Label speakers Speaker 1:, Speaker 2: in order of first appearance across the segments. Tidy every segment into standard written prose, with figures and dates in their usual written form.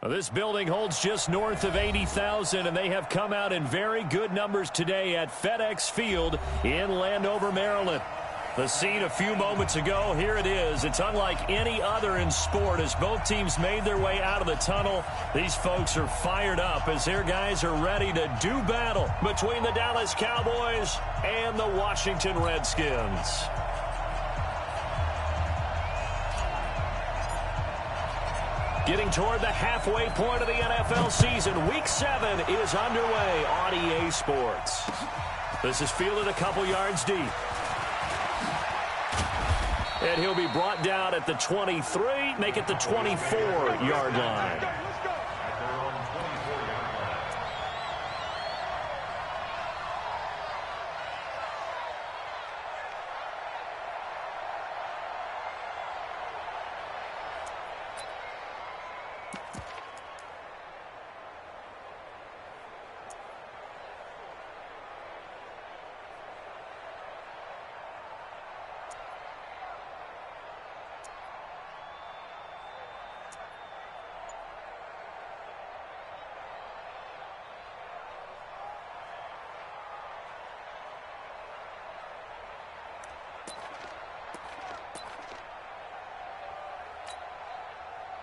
Speaker 1: This building holds just north of 80,000, and they have come out in very good numbers today at FedEx Field in Landover, Maryland. The scene a few moments ago, here it is. It's unlike any other in sport as both teams made their way out of the tunnel. These folks are fired up as their guys are ready to do battle between the Dallas Cowboys and the Washington Redskins. Getting toward the halfway point of the NFL season, Week 7 is underway on EA Sports. This is fielded a couple yards deep. And he'll be brought down at the 23, make it the 24-yard line.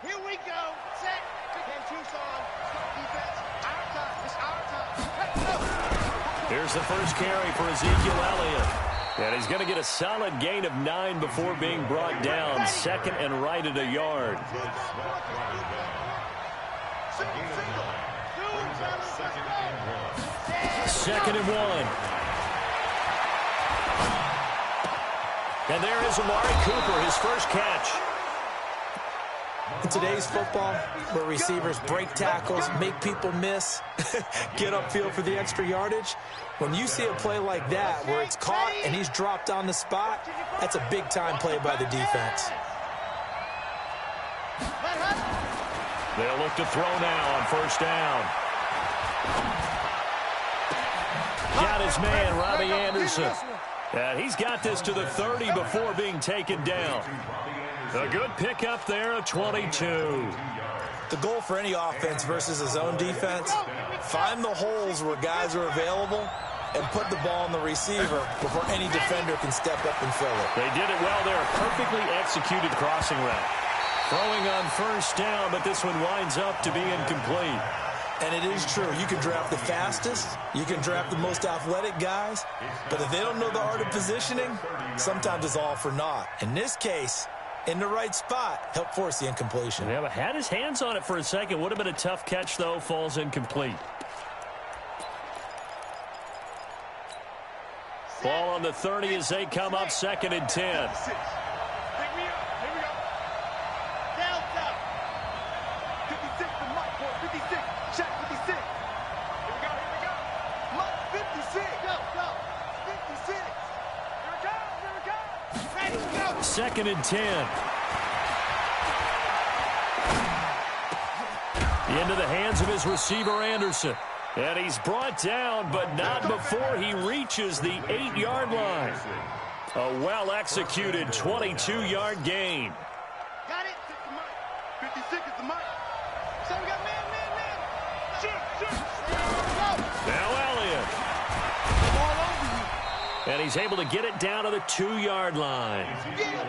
Speaker 2: Here we go. Set. Again, Tucson. Defense. Our time. It's our time.
Speaker 1: Here's the first carry for Ezekiel Elliott. And he's going to get a solid gain of 9 before being brought down. Second and right at a yard. Second and 1. And there is Amari Cooper, his first catch.
Speaker 3: In today's football, where receivers break tackles, make people miss, get upfield for the extra yardage, when you see a play like that where it's caught and he's dropped on the spot, that's a big-time play by the defense.
Speaker 1: They'll look to throw now on first down. Got his man, Robbie Anderson. And he's got this to the 30 before being taken down. A good pickup there of 22.
Speaker 3: The goal for any offense versus his own defense, find the holes where guys are available and put the ball on the receiver before any defender can step up and fill it.
Speaker 1: They did it well there. A perfectly executed crossing route. Throwing on first down, but this one winds up to be incomplete.
Speaker 3: And it is true. You can draft the fastest. You can draft the most athletic guys. But if they don't know the art of positioning, sometimes it's all for naught. In this case, in the right spot, help force the incompletion.
Speaker 1: Yeah, but had his hands on it for a second. Would have been a tough catch, though. Falls incomplete. Ball on the 30 as they come up second and 10. Second and 10. Into the hands of his receiver, Anderson. And he's brought down, but not before he reaches the 8-yard line. A well-executed 22-yard gain.
Speaker 2: Got it. 56 is the mic. So we got man.
Speaker 1: Now Elliott. And he's able to get it down to the 2-yard line.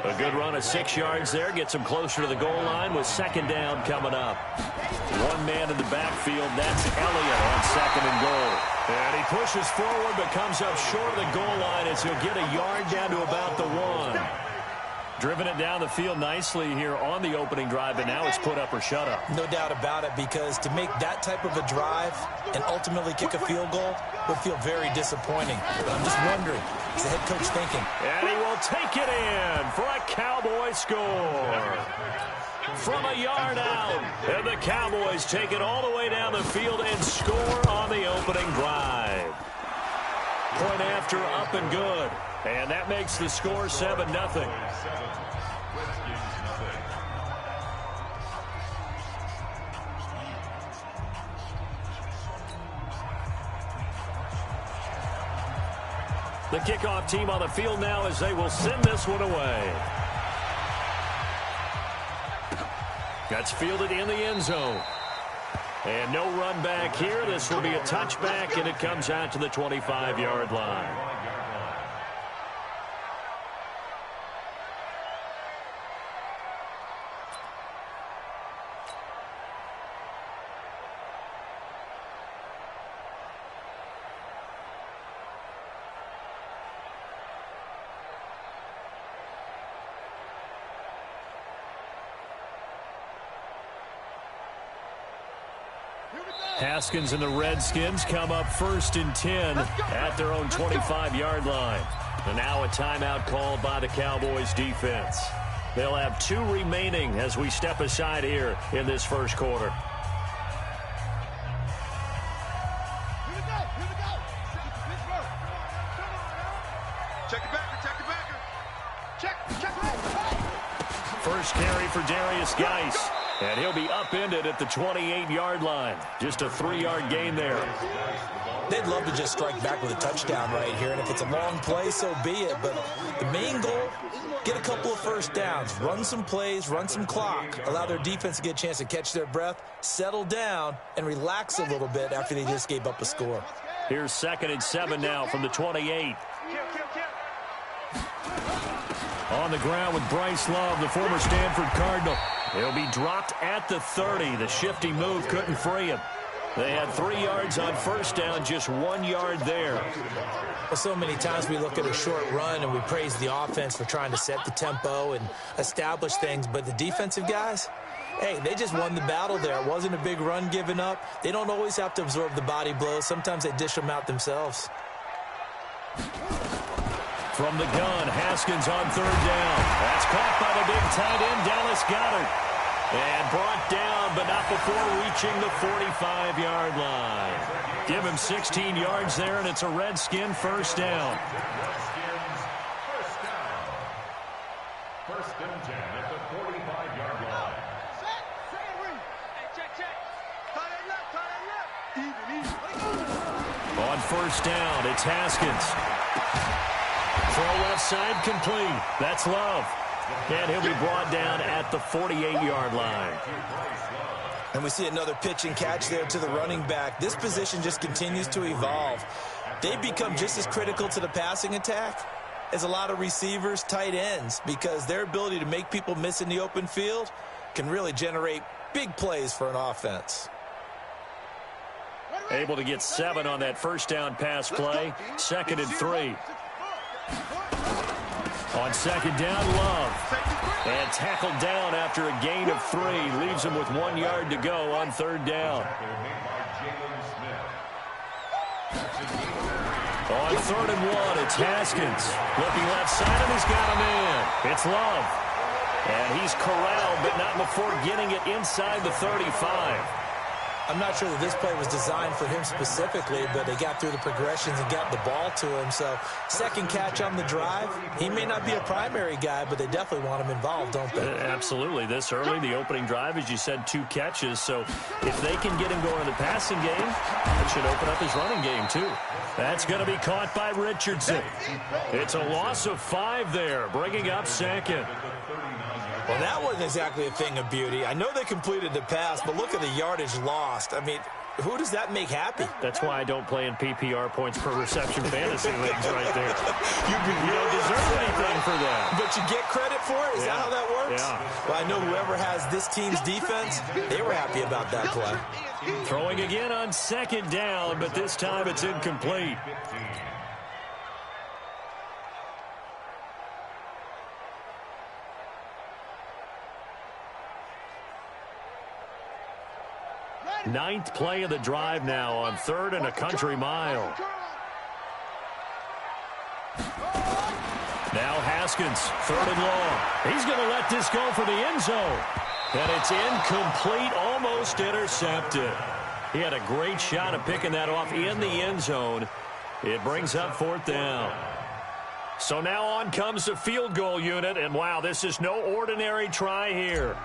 Speaker 1: A good run of 6 yards there. Gets him closer to the goal line with second down coming up. One man in the backfield. That's Elliott on second and goal. And he pushes forward but comes up short of the goal line as he'll get a yard down to about the 1. Driven it down the field nicely here on the opening drive, but now it's put up or shut up.
Speaker 3: No doubt about it, because to make that type of a drive and ultimately kick a field goal would feel very disappointing. But I'm just wondering, what's the head coach thinking?
Speaker 1: And he will take it in for a Cowboy score. From a yard out, and the Cowboys take it all the way down the field and score on the opening drive. Point after, up and good. And that makes the score 7-0. The kickoff team on the field now as they will send this one away. That's fielded in the end zone. And no run back here. This will be a touchback, and it comes out to the 25-yard line. Haskins and the Redskins come up 1st and 10 at their own 25-yard line. And now a timeout called by the Cowboys defense. They'll have 2 remaining as we step aside here in this first quarter.
Speaker 2: Here we go. Check the backer. Check.
Speaker 1: First carry for Darius Geis. And he'll be upended at the 28-yard line. Just a 3-yard gain there.
Speaker 3: They'd love to just strike back with a touchdown right here. And if it's a long play, so be it. But the main goal, get a couple of first downs. Run some plays, run some clock. Allow their defense to get a chance to catch their breath, settle down, and relax a little bit after they just gave up a score.
Speaker 1: Here's 2nd and 7 now from the 28. On the ground with Bryce Love, the former Stanford Cardinal. He'll be dropped at the 30. The shifty move couldn't free him. They had 3 yards on first down, just 1 yard there.
Speaker 3: Well, so many times we look at a short run and we praise the offense for trying to set the tempo and establish things, but the defensive guys, hey, they just won the battle there. It wasn't a big run given up. They don't always have to absorb the body blows. Sometimes they dish them out themselves.
Speaker 1: From the gun, Haskins on 3rd down. That's caught by the big tight end, Dallas Goedert. And brought down, but not before reaching the 45-yard line. Give him 16 yards there, and it's a Redskin first down.
Speaker 4: First and 10 at the 45-yard line.
Speaker 1: On first down, it's Haskins. Throw left side complete. That's Love. And he'll be brought down at the 48-yard line.
Speaker 3: And we see another pitch and catch there to the running back. This position just continues to evolve. They become just as critical to the passing attack as a lot of receivers, tight ends, because their ability to make people miss in the open field can really generate big plays for an offense.
Speaker 1: Able to get 7 on that first down pass play. 2nd and 3. On 2nd down, Love. And tackled down after a gain of 3. Leaves him with 1 yard to go on 3rd down. On 3rd and 1, it's Haskins. Looking left side, and he's got him in. It's Love. And he's corralled, but not before getting it inside the 35.
Speaker 3: I'm not sure that this play was designed for him specifically, but they got through the progressions and got the ball to him. So, 2nd catch on the drive. He may not be a primary guy, but they definitely want him involved, don't they?
Speaker 1: Absolutely. This early, the opening drive, as you said, 2 catches. So, if they can get him going in the passing game, it should open up his running game, too. That's going to be caught by Richardson. It's a loss of 5 there, bringing up 2nd.
Speaker 3: Well, that wasn't exactly a thing of beauty. I know they completed the pass, but look at the yardage lost. I mean, who does that make happy?
Speaker 1: That's why I don't play in PPR points per reception fantasy leagues right there. You don't deserve anything for that.
Speaker 3: But you get credit for it? Is that how that works?
Speaker 1: Yeah.
Speaker 3: Well, I know whoever has this team's defense, they were happy about that play.
Speaker 1: Throwing again on 2nd down, but this time it's incomplete. Ninth play of the drive now on 3rd and a country mile. Now Haskins, 3rd and long. He's going to let this go for the end zone. And it's incomplete, almost intercepted. He had a great shot at picking that off in the end zone. It brings up 4th down. So now on comes the field goal unit. And wow, this is no ordinary try here.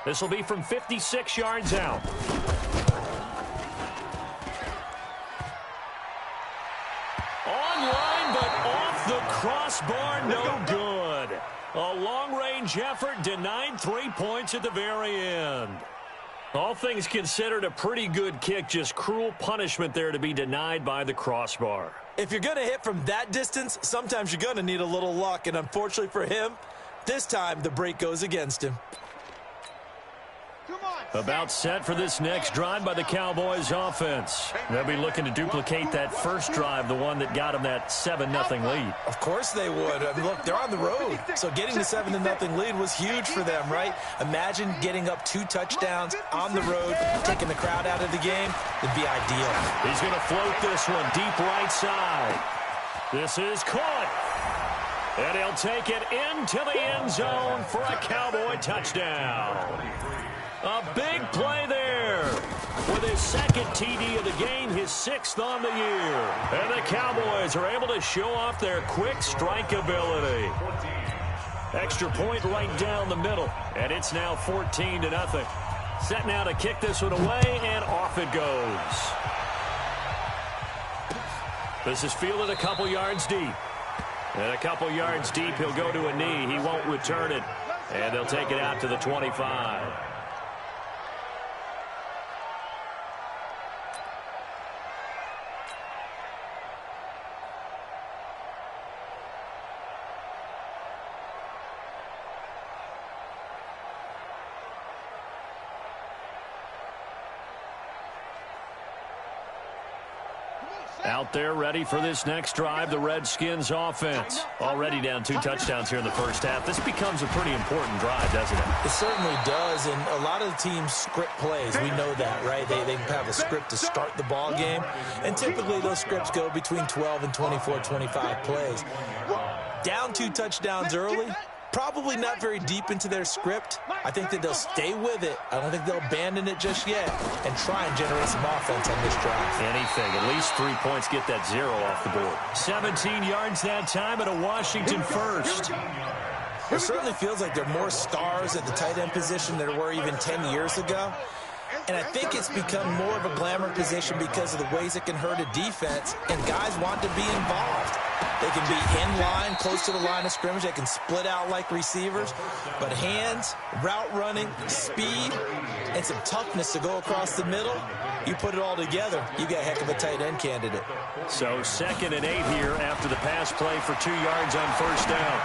Speaker 1: This will be from 56 yards out. Online, but off the crossbar, no good. A long-range effort denied 3 points at the very end. All things considered, a pretty good kick, just cruel punishment there to be denied by the crossbar.
Speaker 3: If you're going to hit from that distance, sometimes you're going to need a little luck, and unfortunately for him, this time the break goes against him.
Speaker 1: About set for this next drive by the Cowboys offense. They'll be looking to duplicate that first drive, the one that got them that 7-0 lead.
Speaker 3: Of course they would. I mean, look, they're on the road, so getting the 7-0 lead was huge for them, right? Imagine getting up 2 touchdowns on the road, taking the crowd out of the game. It'd be ideal.
Speaker 1: He's going to float this one deep right side. This is caught. And he'll take it into the end zone for a Cowboy touchdown. A big play there with his second TD of the game, his 6th on the year. And the Cowboys are able to show off their quick strike ability. Extra point right down the middle, and it's now 14-0. Set now to kick this one away, and off it goes. This is fielded a couple yards deep. And a couple yards deep, he'll go to a knee. He won't return it, and they'll take it out to the 25. Out there ready for this next drive, the Redskins offense. Already down 2 touchdowns here in the first half. This becomes a pretty important drive, doesn't it?
Speaker 3: It certainly does, and a lot of the teams script plays. We know that, right? They have a script to start the ball game, and typically those scripts go between 12 and 24, 25 plays. Down 2 touchdowns early, probably not very deep into their script. I think that they'll stay with it. I don't think they'll abandon it just yet and try and generate some offense on this drive.
Speaker 1: Anything. At least 3 points, get that 0 off the board. 17 yards that time at a Washington first.
Speaker 3: It certainly feels like there are more stars at the tight end position than there were even 10 years ago. And I think it's become more of a glamour position because of the ways it can hurt a defense, and guys want to be involved. They can be in line, close to the line of scrimmage. They can split out like receivers. But hands, route running, speed, and some toughness to go across the middle, you put it all together, you got a heck of a tight end candidate.
Speaker 1: So 2nd and 8 here after the pass play for 2 yards on first down.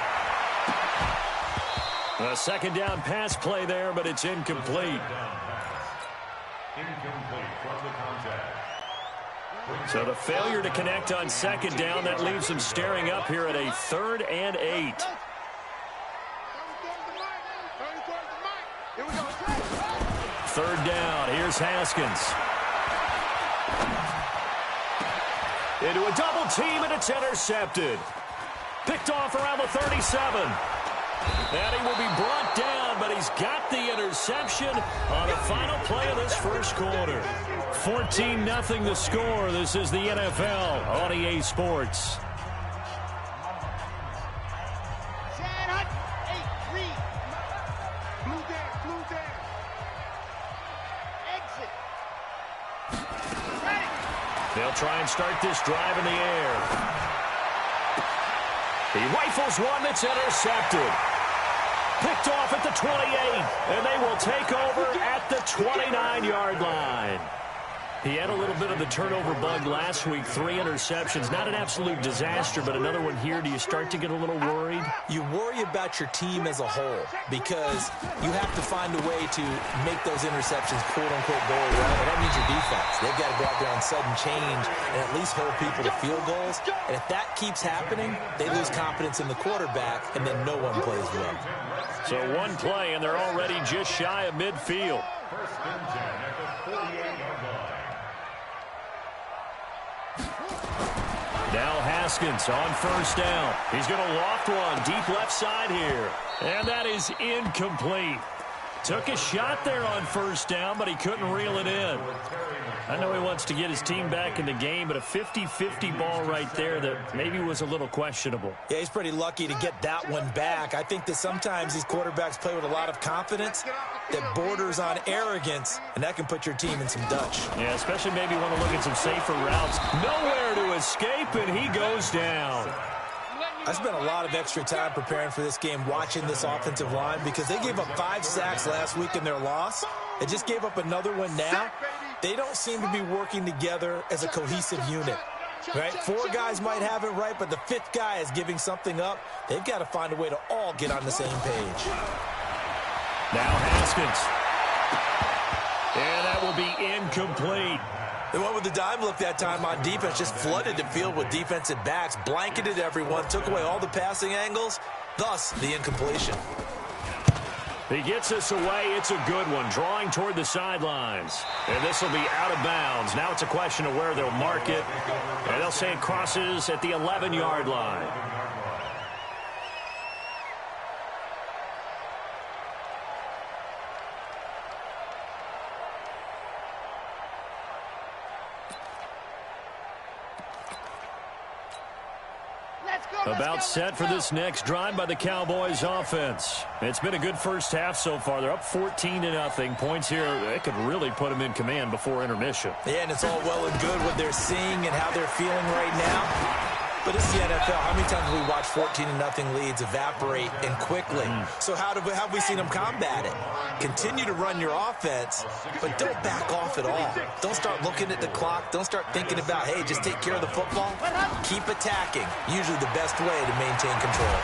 Speaker 1: A 2nd down pass play there, but it's incomplete. So the failure to connect on 2nd down, that leaves them staring up here at a 3rd and 8. 3rd down, here's Haskins. Into a double team, and it's intercepted. Picked off around the 37. And he will be brought down, but he's got the interception on the final play of this first quarter. 14-0 the score. This is the NFL on EA Sports. They'll try and start this drive in the air. He rifles one that's intercepted. Picked off at the 28, and they will take over at the 29-yard line. He had a little bit of the turnover bug last week, 3 interceptions. Not an absolute disaster, but another one here. Do you start to get a little worried?
Speaker 3: You worry about your team as a whole because you have to find a way to make those interceptions, quote-unquote, go away. And that means your defense. They've got to go out there on sudden change and at least hold people to field goals. And if that keeps happening, they lose confidence in the quarterback, and then no one plays well.
Speaker 1: So one play, and they're already just shy of midfield.
Speaker 4: First and 10 at the 48-yard line.
Speaker 1: Now Haskins on first down. He's going to loft one deep left side here. And that is incomplete. Took a shot there on first down, but he couldn't reel it in. I know he wants to get his team back in the game, but a 50-50 ball right there that maybe was a little questionable.
Speaker 3: Yeah, he's pretty lucky to get that one back. I think that sometimes these quarterbacks play with a lot of confidence that borders on arrogance, and that can put your team in some Dutch.
Speaker 1: Yeah, especially maybe want to look at some safer routes. Nowhere to escape, and he goes down.
Speaker 3: I spent a lot of extra time preparing for this game, watching this offensive line, because they gave up 5 sacks last week in their loss. They just gave up another one now. They don't seem to be working together as a cohesive unit. Right? 4 guys might have it right, but the 5th guy is giving something up. They've got to find a way to all get on the same page.
Speaker 1: Now Haskins. And that will be incomplete.
Speaker 3: They went with the dime look that time on defense, just flooded the field with defensive backs, blanketed everyone, took away all the passing angles, thus the incompletion.
Speaker 1: He gets us away. It's a good one, drawing toward the sidelines. And this will be out of bounds. Now it's a question of where they'll mark it. And they'll say it crosses at the 11-yard line. About set for this next drive by the Cowboys offense. It's been a good first half so far. They're up 14-0. Points here, they could really put them in command before intermission.
Speaker 3: Yeah, and it's all well and good what they're seeing and how they're feeling right now. But it's the NFL. How many times have we watched 14-0 leads evaporate and quickly? So how have we seen them combat it? Continue to run your offense, but don't back off at all. Don't start looking at the clock. Don't start thinking about, hey, just take care of the football. Keep attacking. Usually the best way to maintain control.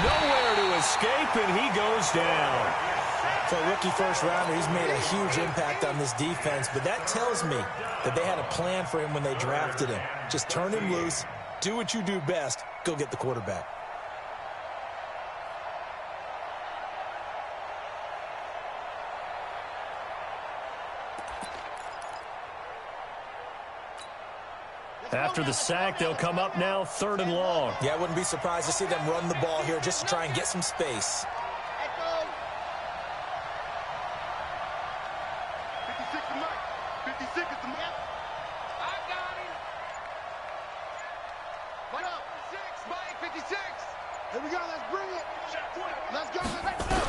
Speaker 1: Nowhere to escape, and he goes down.
Speaker 3: For a rookie first-rounder, he's made a huge impact on this defense, but that tells me that they had a plan for him when they drafted him. Just turn him loose, do what you do best, go get the quarterback.
Speaker 1: After the sack, they'll come up now 3rd and long.
Speaker 3: Yeah, I wouldn't be surprised to see them run the ball here just to try and get some space.
Speaker 2: 56 to Mike. 56 is the Mike. I got him. Mike up. 6, Mike, 56. Here we go. Let's bring it. Let's go. Let's go.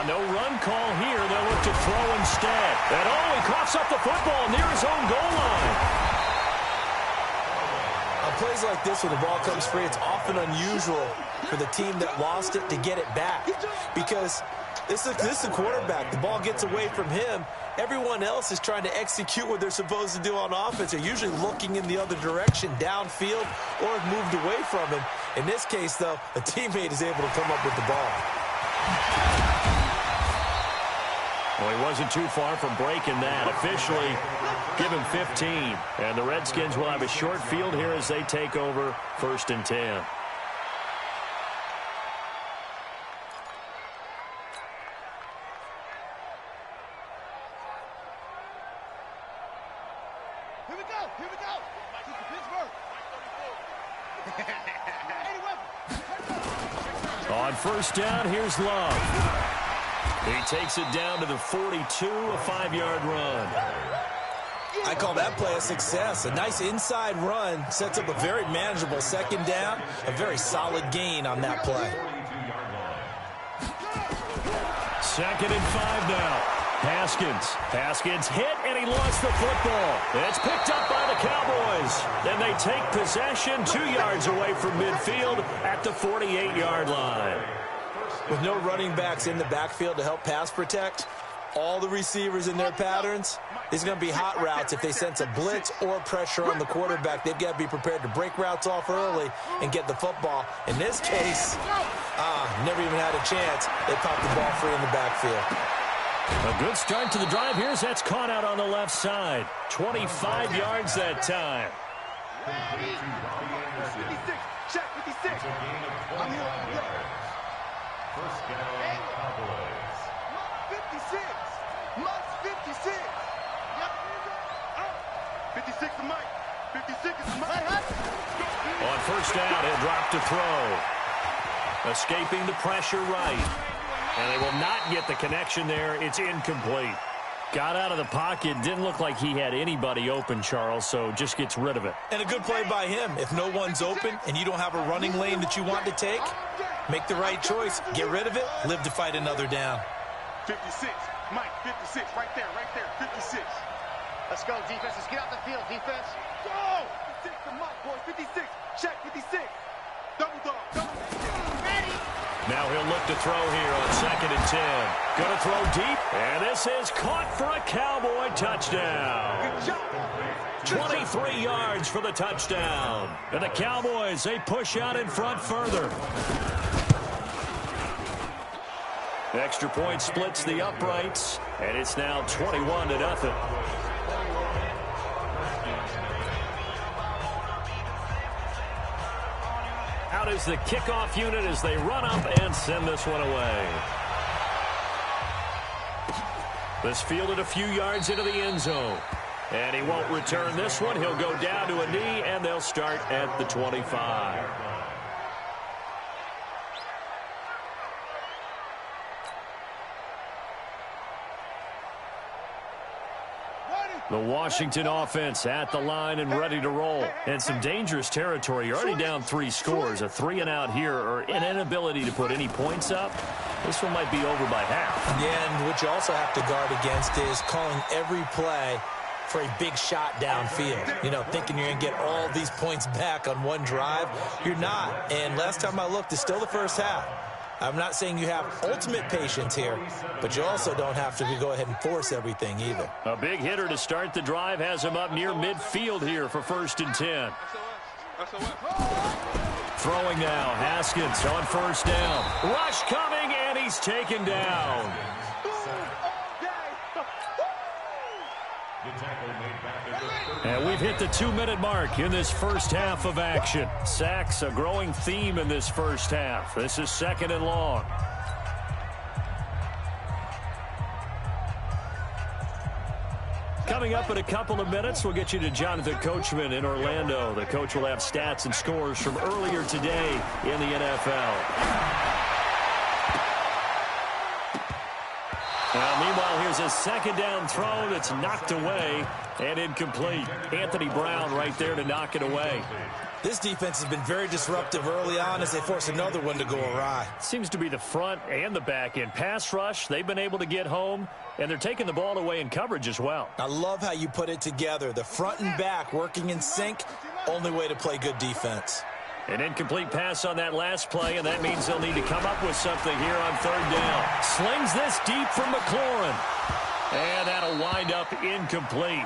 Speaker 1: No run call here. They'll look to throw instead. And he coughs up the football near his own goal line.
Speaker 3: On plays like this where the ball comes free, it's often unusual for the team that lost it to get it back. Because this is the quarterback. The ball gets away from him. Everyone else is trying to execute what they're supposed to do on offense. They're usually looking in the other direction, downfield, or have moved away from him. In this case, though, a teammate is able to come up with the ball.
Speaker 1: Well, he wasn't too far from breaking that. Officially, give him 15. And the Redskins will have a short field here as they take over 1st and 10.
Speaker 2: Here we go. Here we go. Pittsburgh.
Speaker 1: On 1st down, here's Love. He takes it down to the 42, a 5-yard run.
Speaker 3: I call that play a success. A nice inside run sets up a very manageable 2nd down, a very solid gain on that play.
Speaker 1: 2nd and 5 now. Haskins hit, and he lost the football. It's picked up by the Cowboys. Then they take possession 2 yards away from midfield at the 48-yard line.
Speaker 3: With no running backs in the backfield to help pass protect, all the receivers in their patterns, these are going to be hot routes. If they sense a blitz or pressure on the quarterback, they've got to be prepared to break routes off early and get the football. In this case, never even had a chance. They popped the ball free in the backfield.
Speaker 1: A good start to the drive. That's caught out on the left side. 25 yards that time.
Speaker 2: 56. Check 56. I'm here.
Speaker 4: First down, Cowboys.
Speaker 2: 56. Must 56. Yep. 56 to Mike. 56 is Mike.
Speaker 1: On 1st down, he'll drop to throw. Escaping the pressure right. And they will not get the connection there. It's incomplete. Got out of the pocket. Didn't look like he had anybody open, Charles, so just gets rid of it.
Speaker 3: And a good play by him. If no one's open and you don't have a running lane that you want to take, make the right choice. Get rid of it. Live to fight another down.
Speaker 2: 56. Mike, 56. Right there. 56.
Speaker 5: Let's go, defense. Let's get out the field, defense.
Speaker 2: Go! 56 to Mike, boys. 56. Check 56.
Speaker 1: Now he'll look to throw here on 2nd and 10. Going to throw deep, and this is caught for a Cowboy touchdown. 23 yards for the touchdown. And the Cowboys, they push out in front further. Extra point splits the uprights, and it's now 21-0. Out is the kickoff unit as they run up and send this one away. This fielded a few yards into the end zone. And he won't return this one. He'll go down to a knee, and they'll start at the 25. The Washington offense at the line and ready to roll. And some dangerous territory. You're already down 3 scores. A 3-and-out here or an inability to put any points up. This one might be over by half.
Speaker 3: Yeah, and what you also have to guard against is calling every play for a big shot downfield. You know, thinking you're going to get all these points back on one drive. You're not. And last time I looked, it's still the first half. I'm not saying you have ultimate patience here, but you also don't have to go ahead and force everything either.
Speaker 1: A big hitter to start the drive has him up near midfield here for 1st and 10. Throwing now, Haskins on 1st down. Rush coming, and he's taken down. And we've hit the 2-minute mark in this first half of action. Sacks, a growing theme in this first half. This is 2nd and long. Coming up in a couple of minutes, we'll get you to Jonathan Coachman in Orlando. The coach will have stats and scores from earlier today in the NFL. Meanwhile, here's a 2nd down throw that's knocked away and incomplete. Anthony Brown right there to knock it away.
Speaker 3: This defense has been very disruptive early on as they force another one to go awry.
Speaker 1: Seems to be the front and the back end. Pass rush, they've been able to get home, and they're taking the ball away in coverage as well.
Speaker 3: I love how you put it together. The front and back working in sync, only way to play good defense.
Speaker 1: An incomplete pass on that last play, and that means they'll need to come up with something here on 3rd down. Slings this deep from McLaurin. And that'll wind up incomplete.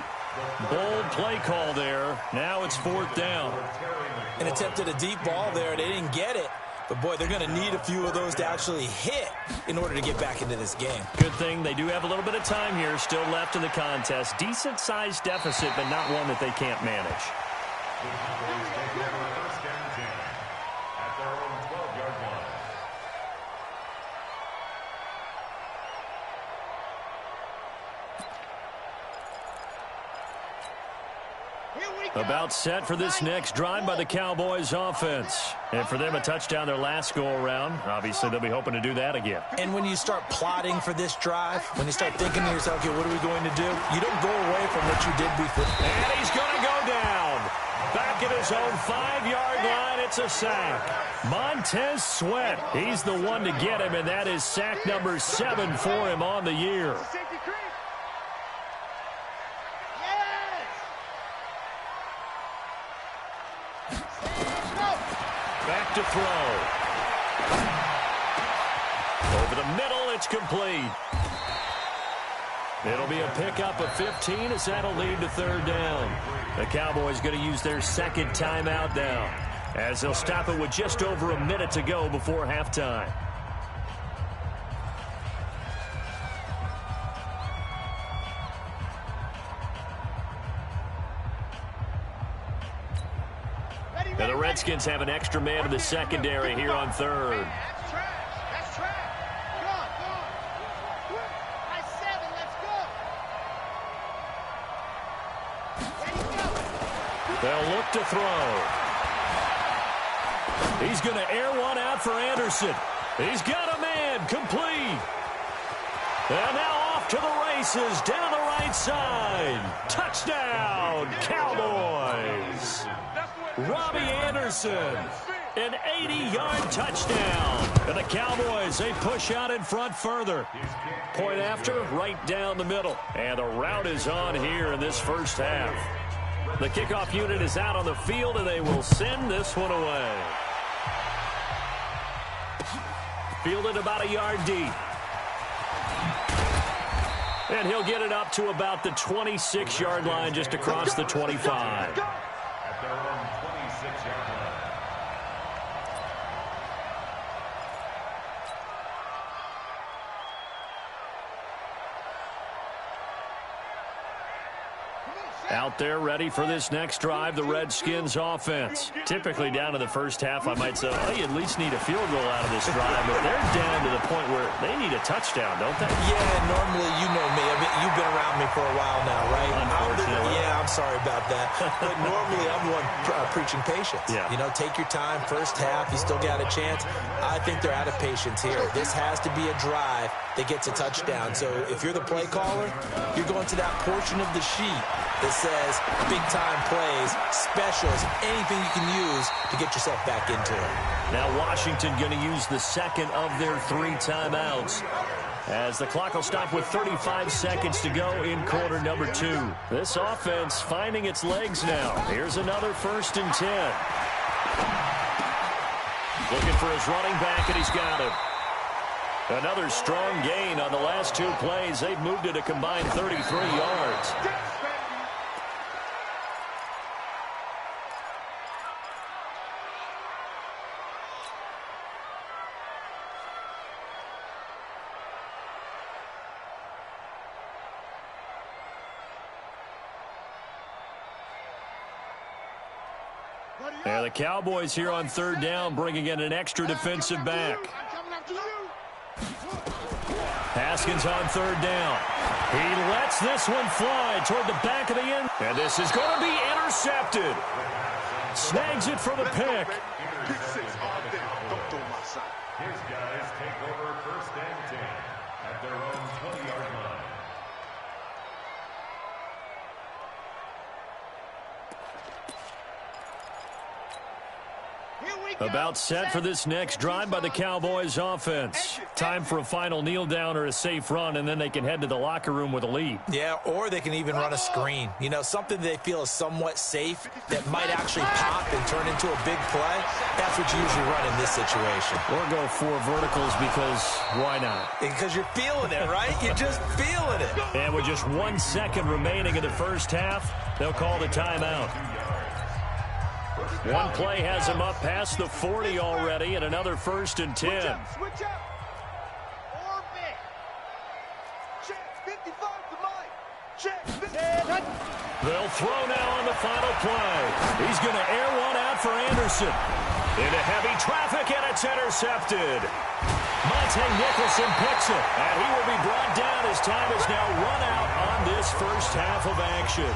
Speaker 1: Bold play call there. Now it's 4th down.
Speaker 3: And attempted a deep ball there. They didn't get it. But, boy, they're going to need a few of those to actually hit in order to get back into this game.
Speaker 1: Good thing they do have a little bit of time here still left in the contest. Decent-sized deficit, but not one that they can't manage. About set for this next drive by the Cowboys offense. And for them, a touchdown their last go-around. Obviously, they'll be hoping to do that again.
Speaker 3: And when you start plotting for this drive, when you start thinking to yourself, okay, what are we going to do? You don't go away from what you did before.
Speaker 1: And he's going to go down. Back at his own 5-yard line, it's a sack. Montez Sweat, he's the one to get him, and that is sack number 7 for him on the year. Back to throw. Over the middle, it's complete. It'll be a pickup of 15 as that'll lead to 3rd down. The Cowboys going to use their 2nd timeout now as they'll stop it with just over a minute to go before halftime. Now the Redskins have an extra man in the secondary here on 3rd.
Speaker 2: That's trash. That's trash. Go on. Nice 7. Let's go. Ready, go.
Speaker 1: They'll look to throw. He's going to air one out for Anderson. He's got a man complete. And now off to the races down the right side. Touchdown, Cowboys. Robbie Anderson, an 80-yard touchdown. And the Cowboys, they push out in front further. Point after, right down the middle. And the route is on here in this first half. The kickoff unit is out on the field, and they will send this one away. Fielded about a yard deep. And he'll get it up to about the 26-yard line, just across the 25.
Speaker 4: At their own 26-yard line.
Speaker 1: Out there ready for this next drive, the Redskins offense. Typically down to the first half, I might say, oh, you at least need a field goal out of this drive, but they're down to the point where they need a touchdown, don't they?
Speaker 3: Yeah, normally, you know me. I mean, you've been around me for a while now, right?
Speaker 1: Unfortunately.
Speaker 3: I'm sorry about that. But normally, I'm the one preaching patience.
Speaker 1: Yeah.
Speaker 3: You know, take your time. First half, you still got a chance. I think they're out of patience here. This has to be a drive that gets a touchdown. So if you're the play caller, you're going to that portion of the sheet that says big-time plays, specials, anything you can use to get yourself back into it.
Speaker 1: Now Washington going to use the second of their 3 timeouts, as the clock will stop with 35 seconds to go in quarter number 2. This offense finding its legs now. Here's another 1st and 10. Looking for his running back, and he's got him. Another strong gain on the last 2 plays. They've moved it a combined 33 yards. And the Cowboys here on 3rd down, bringing in an extra defensive back. Haskins on 3rd down. He lets this one fly toward the back of the end. And this is going to be intercepted. Snags it for the pick.
Speaker 4: His guys take over 1st and 10 at their own 20-yard line.
Speaker 1: About set for this next drive by the Cowboys offense. Time for a final kneel down or a safe run, and then they can head to the locker room with a lead.
Speaker 3: Yeah, or they can even run a screen. You know, something they feel is somewhat safe that might actually pop and turn into a big play. That's what you usually run in this situation.
Speaker 1: Or go 4 verticals, because why not?
Speaker 3: Because you're feeling it, right? You're just feeling it.
Speaker 1: And with just 1 second remaining in the first half, they'll call the timeout. One play has him up past the 40 already, and another 1st and 10.
Speaker 2: Switch up. Orbit. Check. 55 to Mike. Check.
Speaker 1: They'll throw now on the final play. He's going to air one out for Anderson. Into heavy traffic, and it's intercepted. Monte Nicholson picks it, and he will be brought down as time is now run out on this first half of action.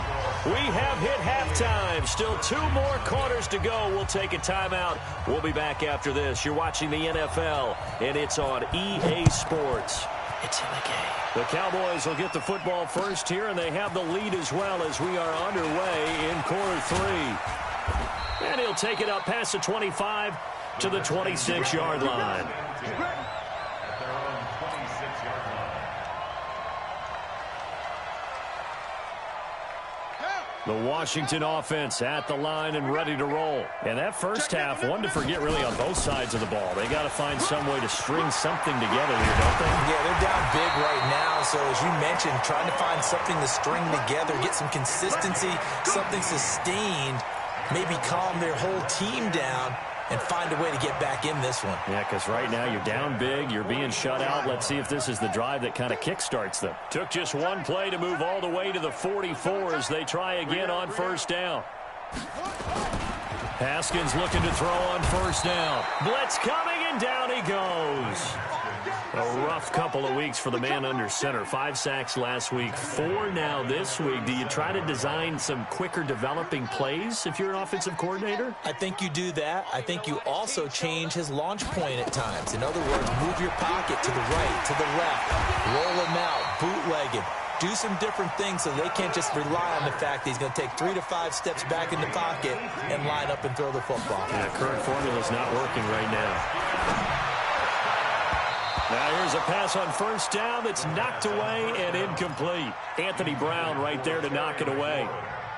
Speaker 1: We have hit halftime. Still 2 more quarters to go. We'll take a timeout. We'll be back after this. You're watching the NFL, and it's on EA Sports. It's in the game. The Cowboys will get the football first here, and they have the lead as well as we are underway in quarter 3. And he'll take it up past the 25 to the 26-yard line.
Speaker 4: At their own 26-yard line.
Speaker 1: The Washington offense at the line and ready to roll. And that first half, one to forget really on both sides of the ball. They got to find some way to string something together here, don't they?
Speaker 3: Yeah, they're down big right now. So as you mentioned, trying to find something to string together, get some consistency, something sustained, maybe calm their whole team down and find a way to get back in this one.
Speaker 1: Yeah, because right now you're down big, you're being shut out. Let's see if this is the drive that kind of kickstarts them. Took just 1 play to move all the way to the 44 as they try again on 1st down. Haskins looking to throw on 1st down. Blitz coming, and down he goes. A rough couple of weeks for the man under center. 5 sacks last week, 4 now this week. Do you try to design some quicker developing plays if you're an offensive coordinator?
Speaker 3: I think you do that. I think you also change his launch point at times. In other words, move your pocket to the right, to the left, roll him out, bootleg him. Do some different things so they can't just rely on the fact that he's going to take 3 to 5 steps back in the pocket and line up and throw the football.
Speaker 1: Yeah, current formula's not working right now. Now here's a pass on 1st down that's knocked away and incomplete. Anthony Brown right there to knock it away.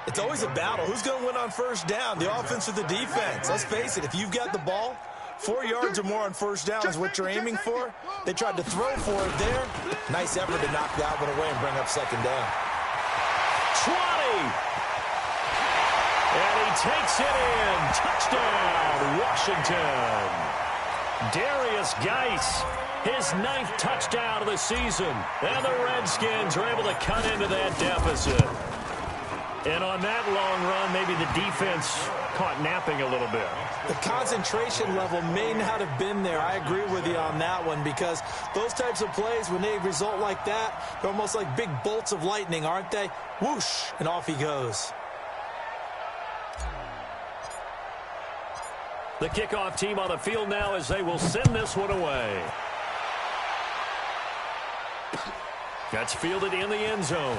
Speaker 3: It's always a battle. Who's going to win on 1st down, the offense or the defense? Let's face it, if you've got the ball, 4 yards or more on first down is what you're aiming for. They tried to throw for it there. Nice effort to knock that one away and bring up second down.
Speaker 1: 20. And he takes it in. Touchdown, Washington. Darius Geis, his 9th touchdown of the season. And the Redskins are able to cut into that deficit. And on that long run, maybe the defense caught napping a little bit.
Speaker 3: The concentration level may not have been there. I agree with you on that one, because those types of plays, when they result like that, they're almost like big bolts of lightning, aren't they? Whoosh, and off he goes.
Speaker 1: The kickoff team on the field now as they will send this one away. That's fielded in the end zone.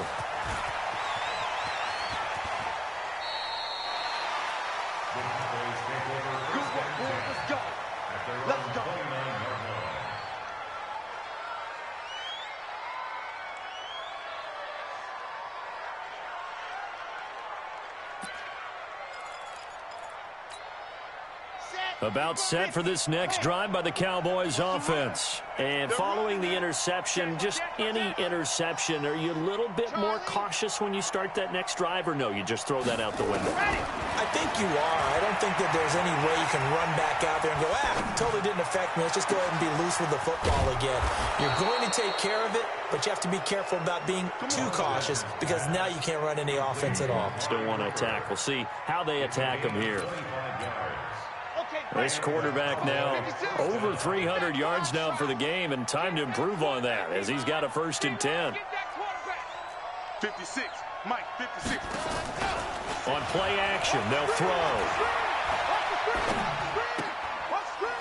Speaker 1: About set for this next drive by the Cowboys offense. And following the interception, just any interception, are you a little bit more cautious when you start that next drive, or no, you just throw that out the window?
Speaker 3: I think you are. I don't think that there's any way you can run back out there and go, totally didn't affect me. Let's just go ahead and be loose with the football again. You're going to take care of it, but you have to be careful about being too cautious, because now you can't run any offense at all.
Speaker 1: Still want to attack. We'll see how they attack them here. This quarterback now over 300 yards now for the game, and time to improve on that as he's got a 1st and 10.
Speaker 2: 56, Mike, 56.
Speaker 1: On play action, they'll throw.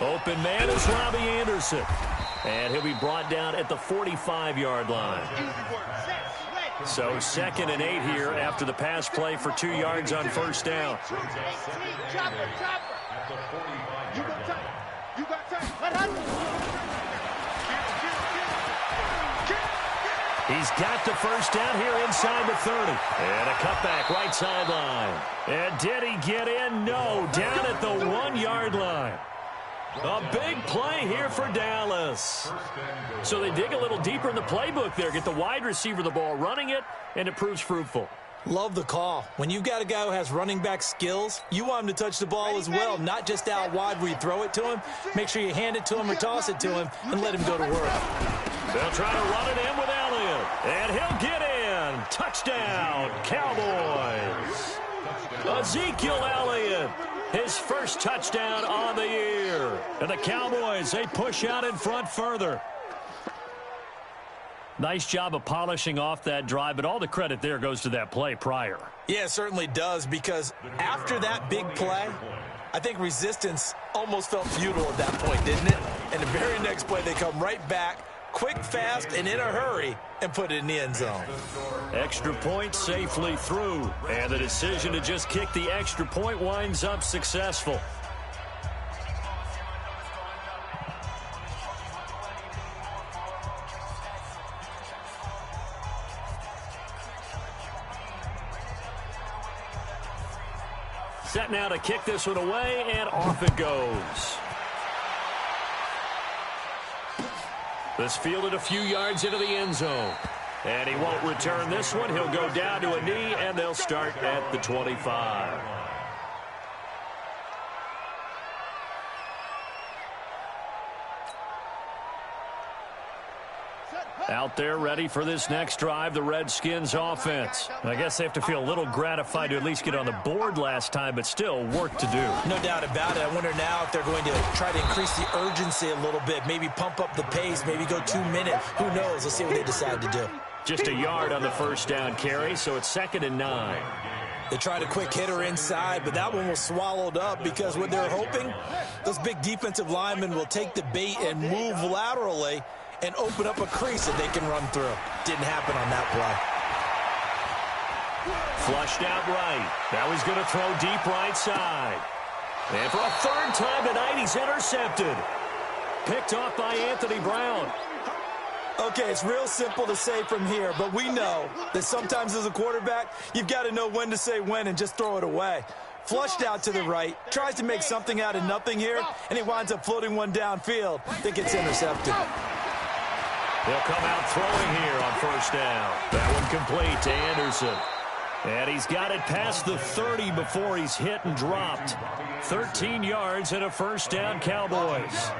Speaker 1: Open man is Robbie Anderson. And he'll be brought down at the 45-yard line. So 2nd and 8 here after the pass play for 2 yards on first down. He's got the first down here inside the 30. And a cutback right sideline. And did he get in? No, down at the 1-yard line. A big play here for Dallas. So they dig a little deeper in the playbook there, get the wide receiver the ball, running it, and it proves fruitful.
Speaker 3: Love the call. When you've got a guy who has running back skills, you want him to touch the ball as well, not just out wide where you throw it to him. Make sure you hand it to him or toss it to him and let him go to work.
Speaker 1: They'll try to run it in with Elliott, and he'll get in. Touchdown, Cowboys. Ezekiel Elliott, his first touchdown on the year. And the Cowboys, they push out in front further. Nice job of polishing off that drive, but all the credit there goes to that play prior.
Speaker 3: Yeah, it certainly does, because after that big play, I think resistance almost felt futile at that point, didn't it? And the very next play, they come right back, quick, fast, and in a hurry, and put it in the end zone.
Speaker 1: Extra point safely through, and the decision to just kick the extra point winds up successful. Set now to kick this one away, and off it goes. This fielded a few yards into the end zone. And he won't return this one. He'll go down to a knee, and they'll start at the 25. Out there ready for this next drive, the Redskins offense. I guess they have to feel a little gratified to at least get on the board last time, but still work to do.
Speaker 3: No doubt about it. I wonder now if they're going to try to increase the urgency a little bit, maybe pump up the pace, maybe go 2 minutes. Who knows? Let's see what they decide to do.
Speaker 1: Just a yard on the first down carry, so it's 2nd and 9.
Speaker 3: They tried a quick hitter inside, but that one was swallowed up because what they're hoping, those big defensive linemen will take the bait and move laterally and open up a crease that they can run through. Didn't happen on that play.
Speaker 1: Flushed out right. Now he's going to throw deep right side. And for a 3rd time tonight, he's intercepted. Picked off by Anthony Brown.
Speaker 3: Okay, it's real simple to say from here, but we know that sometimes as a quarterback, you've got to know when to say when and just throw it away. Flushed out to the right, tries to make something out of nothing here, and he winds up floating one downfield that gets intercepted.
Speaker 1: He'll come out throwing here on first down. That one complete to Anderson. And he's got it past the 30 before he's hit and dropped. 13 yards and a first down, Cowboys.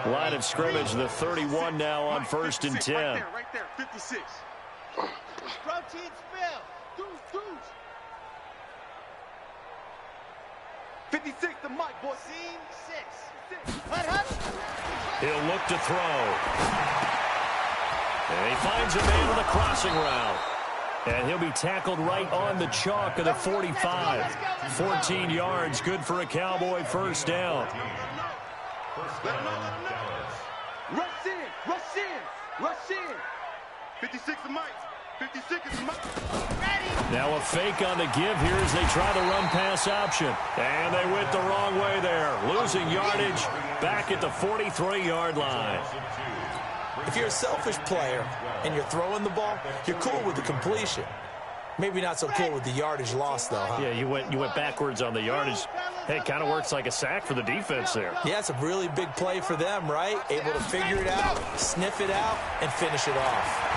Speaker 1: Line of scrimmage, the 31 now on first and 10.
Speaker 2: Right there, 56. Protein spill. 56, the mic, boy. Scene 6.
Speaker 1: He'll look to throw. And he finds a man on the crossing route. And he'll be tackled right on the chalk of the 45. 14 yards, good for a Cowboy first down.
Speaker 2: Rush in. 56 the mic. 56 is the mic.
Speaker 1: Now a fake on the give here as they try the run-pass option. And they went the wrong way there. Losing yardage back at the 43-yard line.
Speaker 3: If you're a selfish player and you're throwing the ball, you're cool with the completion. Maybe not so cool with the yardage loss, though, huh?
Speaker 1: Yeah, you went backwards on the yardage. Hey, it kind of works like a sack for the defense there.
Speaker 3: Yeah, it's a really big play for them, right? Able to figure it out, sniff it out, and finish it off.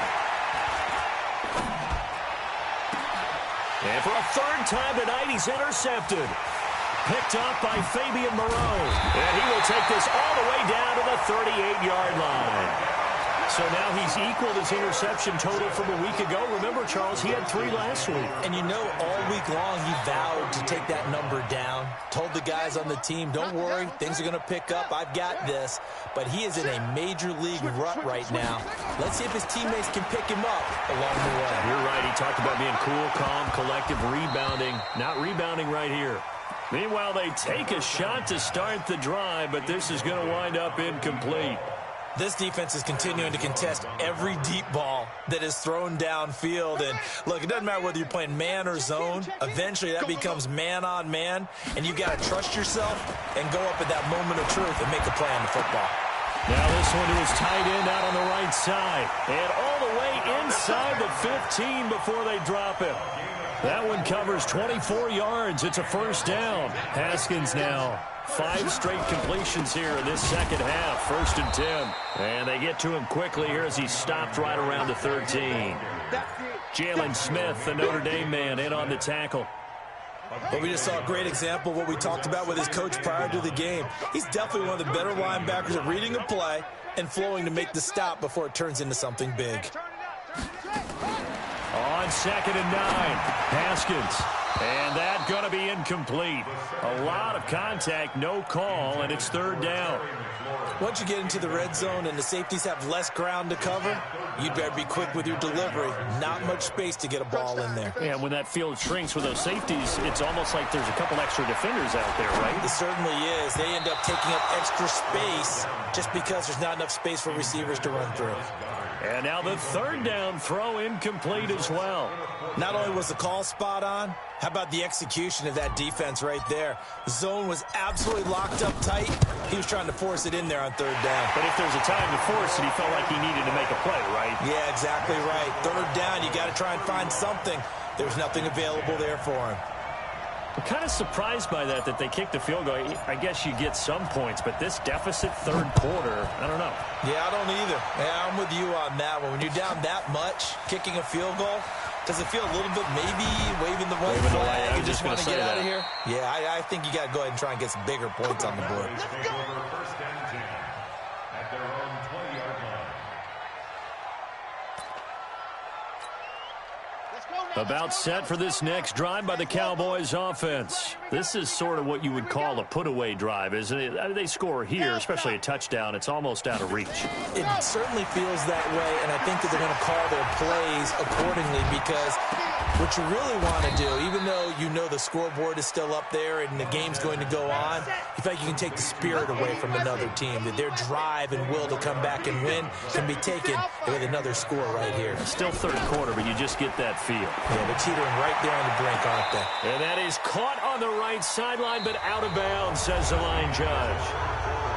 Speaker 1: And for a third time tonight, he's intercepted. Picked up by Fabian Moreau. And he will take this all the way down to the 38-yard line. So now he's equaled his interception total from a week ago. Remember, Charles, he had 3 last week.
Speaker 3: And you know, all week long he vowed to take that number down. Told the guys on the team, don't worry, things are going to pick up. I've got this. But he is in a major league rut right now. Let's see if his teammates can pick him up along the way.
Speaker 1: You're right. He talked about being cool, calm, collective, rebounding. Not rebounding right here. Meanwhile, they take a shot to start the drive, but this is going to wind up incomplete.
Speaker 3: This defense is continuing to contest every deep ball that is thrown downfield. And, look, it doesn't matter whether you're playing man or zone. Eventually, that becomes man-on-man, and you've got to trust yourself and go up at that moment of truth and make a play on the football.
Speaker 1: Now this one to his tight end out on the right side. And all the way inside the 15 before they drop him. That one covers 24 yards. It's a first down. Haskins now 5 straight completions here in this second half. First and 10. And they get to him quickly here as he's stopped right around the 13. Jalen Smith, the Notre Dame man, in on the tackle.
Speaker 3: Well, we just saw a great example of what we talked about with his coach prior to the game. He's definitely one of the better linebackers at reading a play and flowing to make the stop before it turns into something big.
Speaker 1: On 2nd and 9, Haskins. And that going to be incomplete. A lot of contact, no call, and it's 3rd down.
Speaker 3: Once you get into the red zone and the safeties have less ground to cover, you'd better be quick with your delivery. Not much space to get a ball in there.
Speaker 1: Yeah, when that field shrinks with those safeties, it's almost like there's a couple extra defenders out there, right?
Speaker 3: It certainly is. They end up taking up extra space just because there's not enough space for receivers to run through.
Speaker 1: And now the 3rd down throw incomplete as well.
Speaker 3: Not only was the call spot on, how about the execution of that defense right there? The zone was absolutely locked up tight. He was trying to force it in there on 3rd down.
Speaker 1: But if there's a time to force it, he felt like he needed to make a play, right?
Speaker 3: Yeah, exactly right. 3rd down, you got to try and find something. There's nothing available there for him.
Speaker 1: I'm kind of surprised by that they kicked the field goal. I guess you get some points, but this deficit 3rd quarter, I don't know.
Speaker 3: Yeah, I don't either. Yeah, I'm with you on that one. When you're down that much, kicking a field goal, does it feel a little bit maybe waving the white flag? You just want to get out of here? Yeah, I think you got to go ahead and try and get some bigger points on the board.
Speaker 4: First and 10 at their own 20-yard line.
Speaker 1: About set for this next drive by the Cowboys offense. This is sort of what you would call a put-away drive, isn't it? I mean, they score here, especially a touchdown. It's almost out of reach.
Speaker 3: It certainly feels that way, and I think that they're going to call their plays accordingly because what you really want to do, even though you know the scoreboard is still up there and the game's going to go on, you feel like you can take the spirit away from another team, that their drive and will to come back and win can be taken with another score right here.
Speaker 1: Still 3rd quarter, but you just get that feel.
Speaker 3: Yeah, they're teetering right there on the brink, aren't they?
Speaker 1: And that is caught on the right sideline, but out of bounds, says the line judge.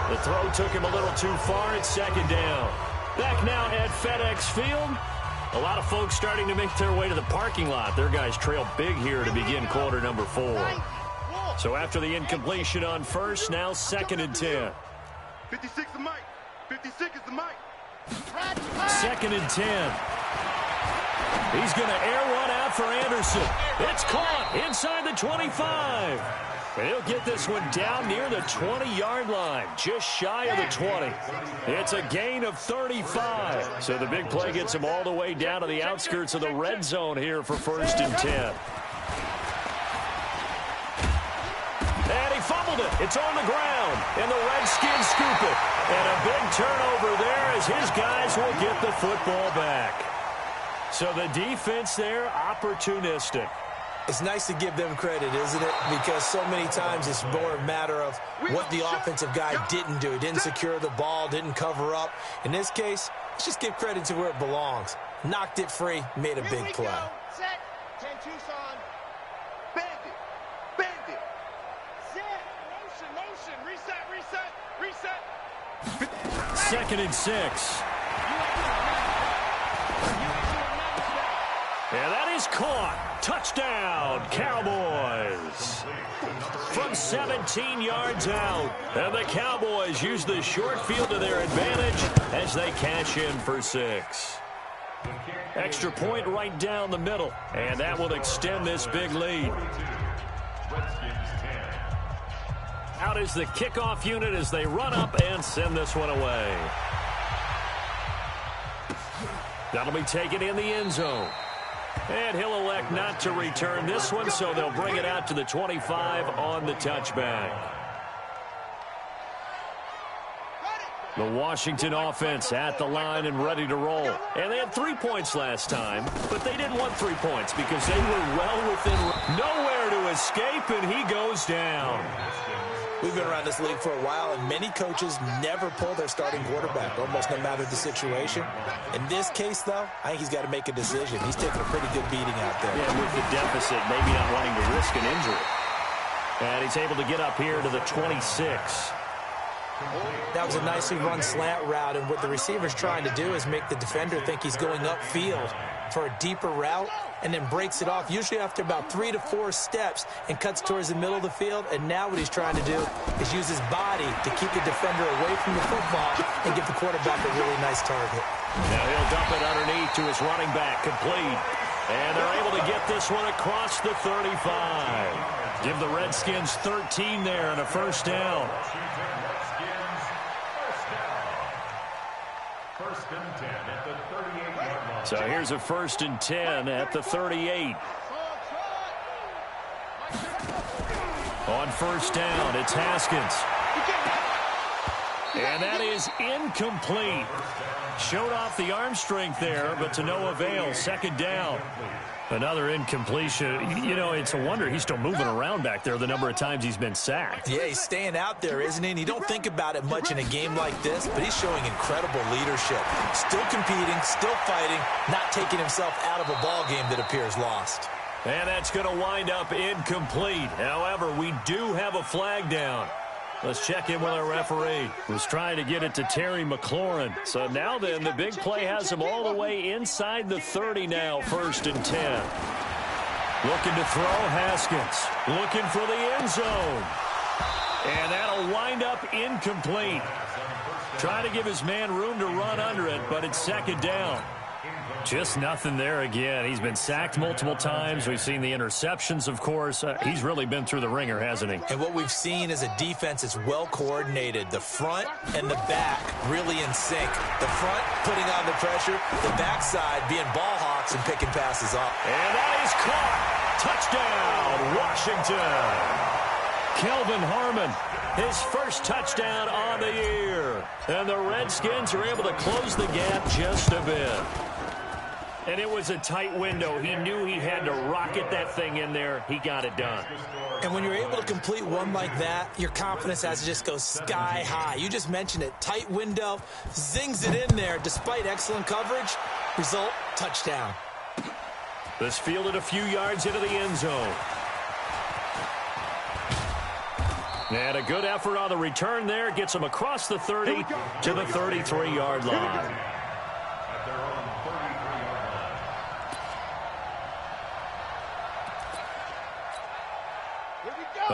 Speaker 1: The throw took him a little too far at 2nd down. Back now at FedEx Field. A lot of folks starting to make their way to the parking lot. Their guys trail big here to begin quarter number 4. So after the incompletion on first, now 2nd and 10.
Speaker 2: 56 the mic. 56 is the mic.
Speaker 1: 2nd and 10. He's going to air one out for Anderson. It's caught inside the 25. And he'll get this one down near the 20-yard line, just shy of the 20. It's a gain of 35. So the big play gets him all the way down to the outskirts of the red zone here for 1st and 10. And he fumbled it. It's on the ground. And the Redskins scoop it. And a big turnover there as his guys will get the football back. So the defense there, opportunistic.
Speaker 3: It's nice to give them credit, isn't it? Because so many times it's more a matter of what the offensive guy didn't do. He didn't secure the ball, didn't cover up. In this case, let's just give credit to where it belongs. Knocked it free, made a big play.
Speaker 2: Set. 10 Tucson. Bend it. Bend it. Set. Motion. Reset.
Speaker 1: 2nd and 6. And that is caught. Touchdown, Cowboys. From 17 yards out. And the Cowboys use the short field to their advantage as they cash in for 6. Extra point right down the middle. And that will extend this big lead. Out is the kickoff unit as they run up and send this one away. That'll be taken in the end zone. And he'll elect not to return this one, so they'll bring it out to the 25 on the touchback. The Washington offense at the line and ready to roll. And they had 3 points last time, but they didn't want 3 points because they were well within nowhere to escape, and he goes down.
Speaker 3: We've been around this league for a while, and many coaches never pull their starting quarterback, almost no matter the situation. In this case, though, I think he's got to make a decision. He's taking a pretty good beating out there.
Speaker 1: Yeah, with the deficit, maybe not wanting to risk an injury. And he's able to get up here to the 26.
Speaker 3: That was a nicely run slant route, and what the receiver's trying to do is make the defender think he's going upfield for a deeper route, and then breaks it off, usually after about 3 to 4 steps, and cuts towards the middle of the field. And now what he's trying to do is use his body to keep the defender away from the football and give the quarterback a really nice target.
Speaker 1: Now he'll dump it underneath to his running back, complete. And they're able to get this one across the 35. Give the Redskins 13 there and a first down. So here's a 1st and 10 at the 38. On first down, it's Haskins. And that is incomplete. Showed off the arm strength there, but to no avail. 2nd down. Another incompletion. You know, it's a wonder he's still moving around back there the number of times he's been sacked.
Speaker 3: Yeah, he's staying out there, isn't he? And you don't think about it much in a game like this, but he's showing incredible leadership. Still competing, still fighting, not taking himself out of a ball game that appears lost.
Speaker 1: And that's going to wind up incomplete. However, we do have a flag down. Let's check in with our referee. Was trying to get it to Terry McLaurin. So now then, the big play has him all the way inside the 30 now, 1st and 10. Looking to throw, Haskins. Looking for the end zone. And that'll wind up incomplete. Trying to give his man room to run under it, but it's 2nd down. Just nothing there again. He's been sacked multiple times. We've seen the interceptions, of course. He's really been through the ringer, hasn't he?
Speaker 3: And what we've seen is a defense that's well coordinated. The front and the back really in sync. The front putting on the pressure. The backside being ball hawks and picking passes up.
Speaker 1: And that is caught. Touchdown, Washington. Kelvin Harmon, his first touchdown on the year. And the Redskins are able to close the gap just a bit. And it was a tight window. He knew he had to rocket that thing in there. He got it done.
Speaker 3: And when you're able to complete one like that, your confidence has to just go sky high. You just mentioned it. Tight window, zings it in there despite excellent coverage. Result, touchdown.
Speaker 1: This fielded a few yards into the end zone. And a good effort on the return there. Gets him across the 30 to the 33-yard line.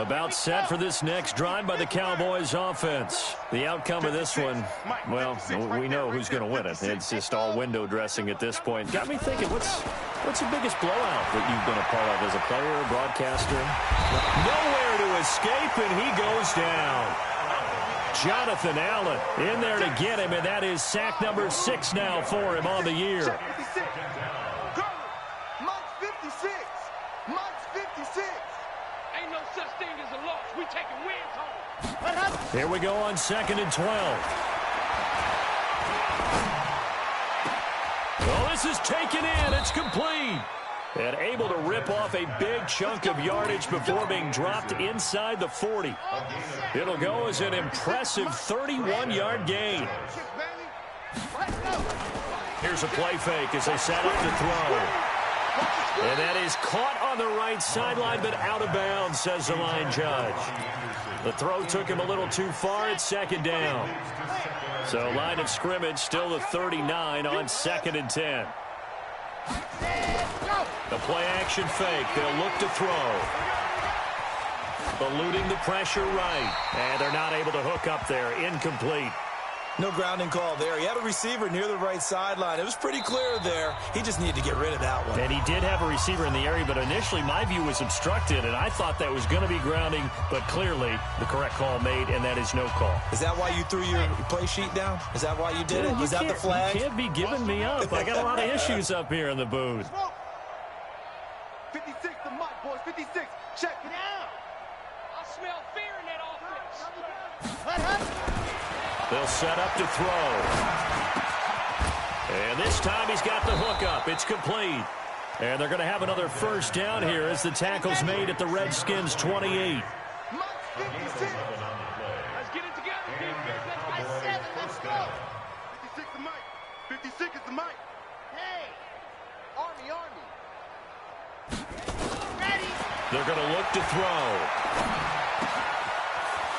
Speaker 1: About set for this next drive by the Cowboys offense. The outcome of this one, well, we know who's going to win it. It's just all window dressing at this point. Got me thinking, what's the biggest blowout that you've been a part of as a player, broadcaster? Nowhere to escape, and he goes down. Jonathan Allen in there to get him, and that is sack number 6 now for him on the year.
Speaker 2: Mike's 56. Mike's 56.
Speaker 5: Ain't no such thing as a loss. We taking wins home.
Speaker 1: Here we go on 2nd and 12. Well, this is taken in. It's complete. And able to rip off a big chunk of yardage before being dropped inside the 40. It'll go as an impressive 31-yard gain. Here's a play fake as they set up to throw. And that is caught on the right sideline, but out of bounds, says the line judge. The throw took him a little too far. It's 2nd down. So line of scrimmage still the 39 on 2nd and 10. The play action fake. They'll look to throw. Eluding the pressure right. And they're not able to hook up there. Incomplete.
Speaker 3: No grounding call there. He had a receiver near the right sideline. It was pretty clear there. He just needed to get rid of that one.
Speaker 1: And he did have a receiver in the area, but initially my view was obstructed, and I thought that was going to be grounding, but clearly the correct call made, and that is no call.
Speaker 3: Is that why you threw your play sheet down? Is that why you did it? Was that the flag?
Speaker 1: You can't be giving me up. I got a lot of issues up here in the booth.
Speaker 2: 56 to Mike, boys. 56. Check it out.
Speaker 5: I smell fear in that offense.
Speaker 1: They'll set up to throw. And this time he's got the hook up. It's complete. And they're going to have another first down here as the tackle's made at the Redskins' 28.
Speaker 2: Mike's 56.
Speaker 5: Let's get it together, defense.
Speaker 2: Let's go. 56 to Mike. 56 is to Mike. Hey. Army. Ready.
Speaker 1: They're going to look to throw.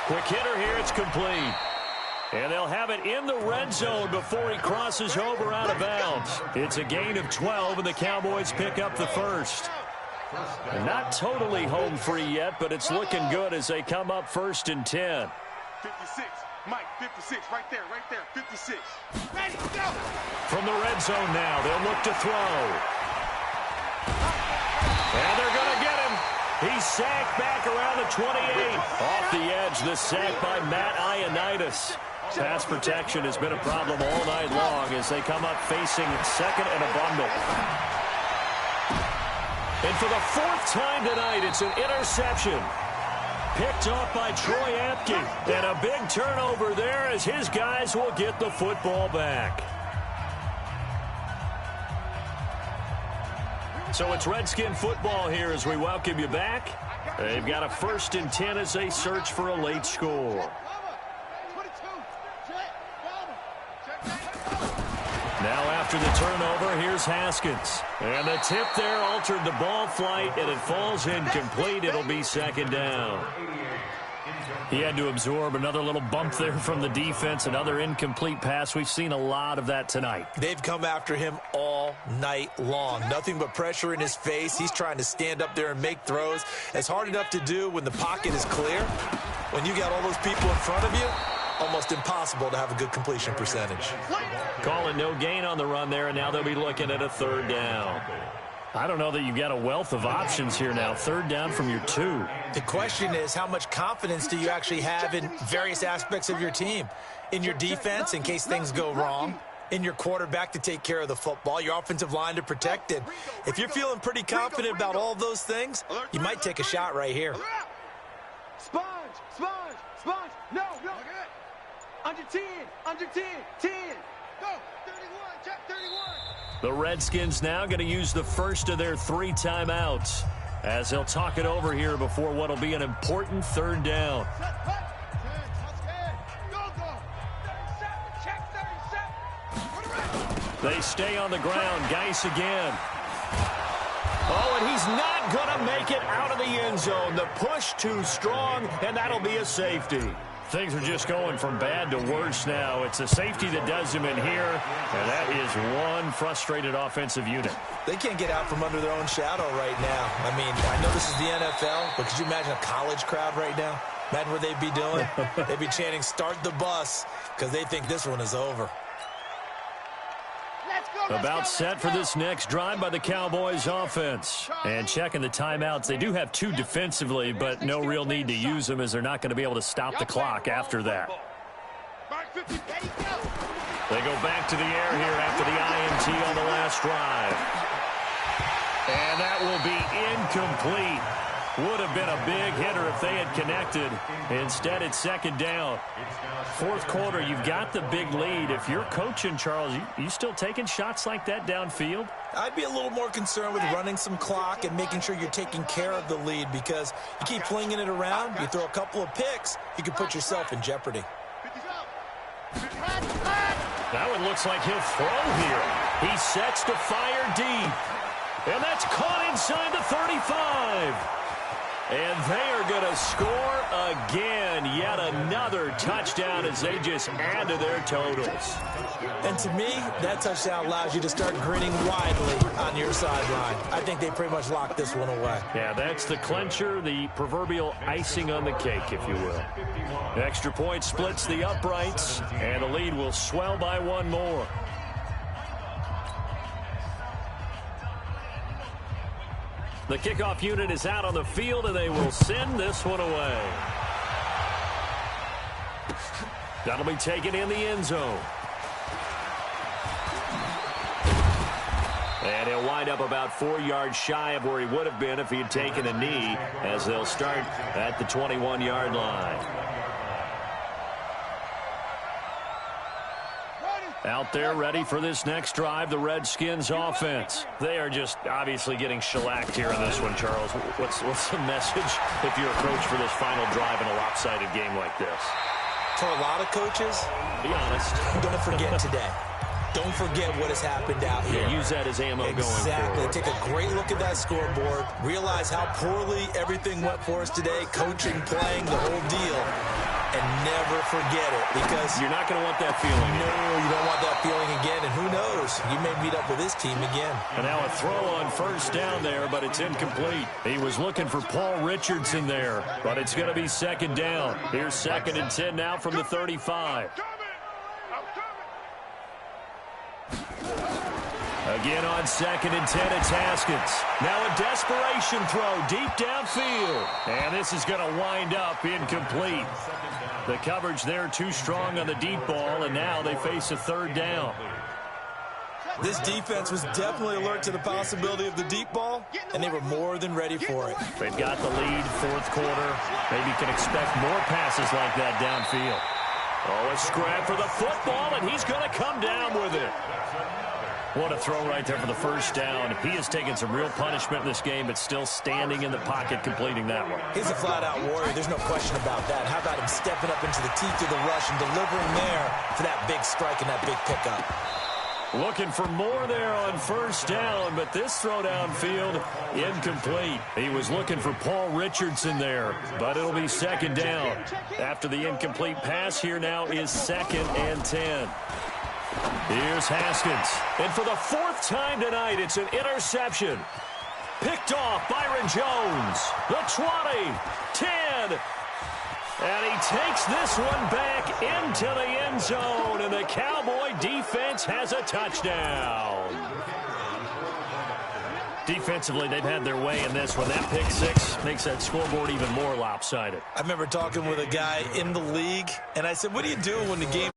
Speaker 1: Quick hitter here. It's complete. And they'll have it in the red zone before he crosses over out of bounds. It's a gain of 12, and the Cowboys pick up the first. And not totally home free yet, but it's looking good as they come up 1st and 10.
Speaker 2: 56. Mike, 56. Right there. 56. Ready, go.
Speaker 1: From the red zone now, they'll look to throw. And they're going to get him. He's sacked back around the 28. Off the edge, the sack by Matt Ioannidis. Pass protection has been a problem all night long as they come up facing 2nd and a bundle. And for the 4th time tonight, it's an interception. Picked off by Troy Apke. And a big turnover there as his guys will get the football back. So it's Redskin football here as we welcome you back. They've got a 1st and 10 as they search for a late score. Now after the turnover, here's Haskins. And the tip there altered the ball flight, and it falls incomplete. It'll be 2nd down. He had to absorb another little bump there from the defense, another incomplete pass. We've seen a lot of that tonight.
Speaker 3: They've come after him all night long. Nothing but pressure in his face. He's trying to stand up there and make throws. It's hard enough to do when the pocket is clear. When you got all those people in front of you, almost impossible to have a good completion percentage.
Speaker 1: Calling no gain on the run there, and now they'll be looking at a 3rd down. I don't know that you've got a wealth of options here now. 3rd down from your 2.
Speaker 3: The question is, how much confidence do you actually have in various aspects of your team? In your defense, in case things go wrong. In your quarterback to take care of the football. Your offensive line to protect it. If you're feeling pretty confident about all those things, you might take a shot right here.
Speaker 2: Sponge. No. Under 10. 10. Go. 31. Check 31.
Speaker 1: The Redskins now going to use the 1st of their 3 timeouts as they'll talk it over here before what will be an important 3rd down. They stay on the ground. Geis again. Oh, and he's not going to make it out of the end zone. The push too strong, and that'll be a safety. Things are just going from bad to worse now. It's a safety that does him in here, and that is one frustrated offensive unit.
Speaker 3: They can't get out from under their own shadow right now. I mean, I know this is the NFL, but could you imagine a college crowd right now? Imagine what they'd be doing. They'd be chanting, "Start the bus," because they think this one is over.
Speaker 1: About set for this next drive by the Cowboys offense. And checking the timeouts, they do have 2 defensively, but no real need to use them as they're not going to be able to stop the clock after that. They go back to the air here after the INT on the last drive. And that will be incomplete. Would have been a big hitter if they had connected. Instead, it's second down. Fourth quarter, you've got the big lead. If you're coaching, Charles, you still taking shots like that downfield?
Speaker 3: I'd be a little more concerned with running some clock and making sure you're taking care of the lead, because you keep flinging it around, you throw a couple of picks, you can put yourself in jeopardy.
Speaker 1: Now it looks like he'll throw here. He sets to fire deep. And that's caught inside the 35. And they are going to score again. Yet another touchdown as they just add to their totals.
Speaker 3: And to me, that touchdown allows you to start grinning widely on your sideline. I think they pretty much locked this one away.
Speaker 1: Yeah, that's the clincher, the proverbial icing on the cake, if you will. The extra point splits the uprights, and the lead will swell by 1 more. The kickoff unit is out on the field, and they will send this one away. That'll be taken in the end zone. And he'll wind up about 4 yards shy of where he would have been if he had taken a knee, as they'll start at the 21-yard line. Out there ready for this next drive, the Redskins offense. They are just obviously getting shellacked here in this one, Charles. What's the message if you're a coach for this final drive in a lopsided game like this?
Speaker 3: For a lot of coaches,
Speaker 1: be honest,
Speaker 3: don't forget today. Don't forget what has happened out here.
Speaker 1: Yeah, use that as ammo going forward.
Speaker 3: Exactly. Take a great look at that scoreboard. Realize how poorly everything went for us today. Coaching, playing, the whole deal. And never forget it, because
Speaker 1: you're not going to want that feeling.
Speaker 3: No, you don't want that feeling again. And who knows? You may meet up with this team again.
Speaker 1: And now a throw on first down there, but it's incomplete. He was looking for Paul Richardson there, but it's going to be second down. Here's 2nd and 10 now from the 35. Again on 2nd and 10, it's Haskins. Now a desperation throw deep downfield. And this is going to wind up incomplete. The coverage there too strong on the deep ball, and now they face a 3rd down.
Speaker 3: This defense was definitely alert to the possibility of the deep ball, and they were more than ready for it.
Speaker 1: They've got the lead, 4th quarter. Maybe can expect more passes like that downfield. Oh, a scrap for the football, and he's going to come down with it. What a throw right there for the first down. He has taken some real punishment in this game, but still standing in the pocket, completing that one.
Speaker 3: He's a flat-out warrior. There's no question about that. How about him stepping up into the teeth of the rush and delivering there for that big strike and that big pickup?
Speaker 1: Looking for more there on first down, but this throw downfield, incomplete. He was looking for Paul Richardson there, but it'll be 2nd down. After the incomplete pass, here now is 2nd and 10. Here's Haskins. And for the 4th time tonight, it's an interception. Picked off Byron Jones. The 20, 10. And he takes this one back into the end zone. And the Cowboy defense has a touchdown. Defensively, they've had their way in this one. That pick 6 makes that scoreboard even more lopsided.
Speaker 3: I remember talking with a guy in the league, and I said, what do you do when the game